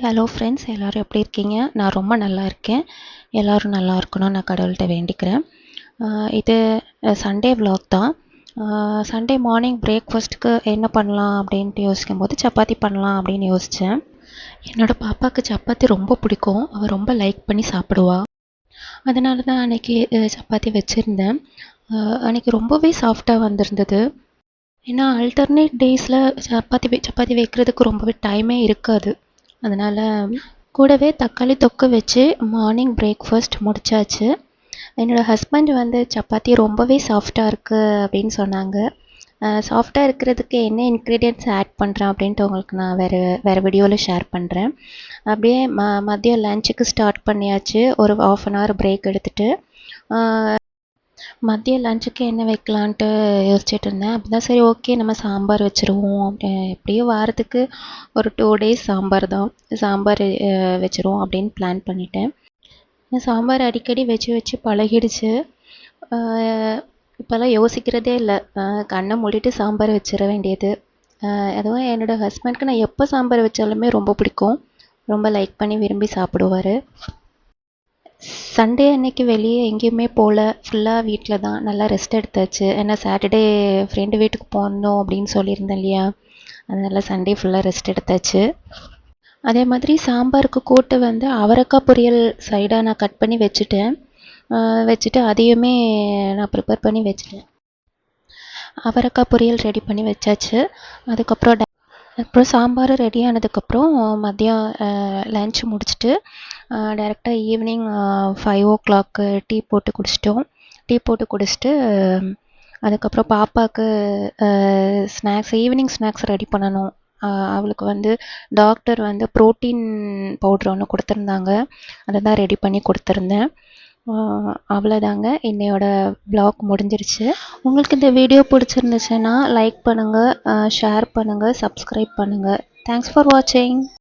Hello friends, எல்லோரும் எப்படி இருக்கீங்க? நான் ரொம்ப நல்லா இருக்கேன். எல்லோரும் நல்லா இருக்கணும்னு நான் கடவுள்கிட்ட வேண்டிக்கிறேன். இது சண்டே vlog தான். சண்டே மார்னிங் பிரேக்ஃபாஸ்ட்டுக்கு என்ன பண்ணலாம் அப்படின்ட்டு யோசிக்கும்போது சப்பாத்தி பண்ணலாம் அப்படின்னு யோசித்தேன். என்னோடய பாப்பாவுக்கு சப்பாத்தி ரொம்ப பிடிக்கும். அவள் ரொம்ப லைக் பண்ணி சாப்பிடுவா. அதனால தான் அன்றைக்கி சப்பாத்தி வச்சுருந்தேன். அன்றைக்கி ரொம்பவே சாஃப்டாக வந்திருந்தது. ஏன்னா அல்டர்னேட் டேஸில் சப்பாத்தி வைக்கிறதுக்கு ரொம்பவே டைமே இருக்காது. அதனால் கூடவே தக்காளி தொக்கு வச்சு மார்னிங் பிரேக்ஃபாஸ்ட் முடிச்சாச்சு. என்னோடய ஹஸ்பண்ட் வந்து சப்பாத்தி ரொம்பவே சாஃப்டாக இருக்குது அப்படின்னு சொன்னாங்க. சாஃப்டாக இருக்கிறதுக்கு என்ன இன்க்ரீடியன்ட்ஸ் ஆட் பண்ணுறேன் அப்படின்ட்டு உங்களுக்கு நான் வேறு வீடியோவில் ஷேர் பண்ணுறேன். அப்படியே மதியம் லஞ்சுக்கு ஸ்டார்ட் பண்ணியாச்சு. ஒரு 1/2 அன் ஹவர் பிரேக் எடுத்துகிட்டு மதியம் லஞ்சுக்கு என்ன வைக்கலான்ட்டு யோசிச்சுட்டு இருந்தேன். அப்போ தான் சரி ஓகே நம்ம சாம்பார் வச்சுருவோம். எப்படியும் வாரத்துக்கு ஒரு 2 டேஸ் சாம்பார் தான். சாம்பார் வச்சுருவோம் அப்படின்னு பிளான் பண்ணிட்டேன். சாம்பார் அடிக்கடி வச்சு பழகிடுச்சு. இப்போல்லாம் யோசிக்கிறதே இல்லை. கண்ணை மூடிட்டு சாம்பார் வச்சிட வேண்டியது. அதுவும் என்னோடய ஹஸ்பண்ட்க்கு நான் எப்போ சாம்பார் வச்சாலுமே ரொம்ப பிடிக்கும். ரொம்ப லைக் பண்ணி விரும்பி சாப்பிடுவார். சண்டே அன்னைக்கு வெளியே எங்கேயுமே போகல. ஃபுல்லாக வீட்டில் தான். நல்லா ரெஸ்ட் எடுத்தாச்சு. ஏன்னா சாட்டர்டே ஃப்ரெண்டு வீட்டுக்கு போகணும் அப்படின்னு சொல்லியிருந்தேன் இல்லையா? அதனால் சண்டே ஃபுல்லாக ரெஸ்ட் எடுத்தாச்சு. அதே மாதிரி சாம்பாருக்கு கூட்டு வந்து அவரைக்காய் பொரியல் சைடாக நான் கட் பண்ணி வச்சுட்டேன். வச்சுட்டு அதையுமே நான் ப்ரிப்பேர் பண்ணி வச்சுட்டேன். அவரைக்காய் பொரியல் ரெடி பண்ணி வச்சாச்சு. அதுக்கப்புறம் சாம்பார் ரெடி ஆனதுக்கப்புறம் மதியம் லன்ச் முடிச்சுட்டு டைரெக்டாக ஈவினிங் 5 o'clock டீ போட்டு குடிச்சிட்டோம். டீ போட்டு குடிச்சிட்டு அதுக்கப்புறம் பாப்பாவுக்கு ஈவினிங் ஸ்நாக்ஸ் ரெடி பண்ணணும். அவளுக்கு வந்து டாக்டர் வந்து ப்ரோட்டீன் பவுட்ரு ஒன்று கொடுத்துருந்தாங்க. அதை தான் ரெடி பண்ணி கொடுத்துருந்தேன். அவ்வளோதாங்க, இன்னையோட vlog முடிஞ்சிருச்சு. உங்களுக்கு இந்த வீடியோ பிடிச்சிருந்துச்சுன்னா லைக் பண்ணுங்கள், ஷேர் பண்ணுங்கள், சப்ஸ்கிரைப் பண்ணுங்கள். தேங்க்ஸ் ஃபார் வாட்சிங்.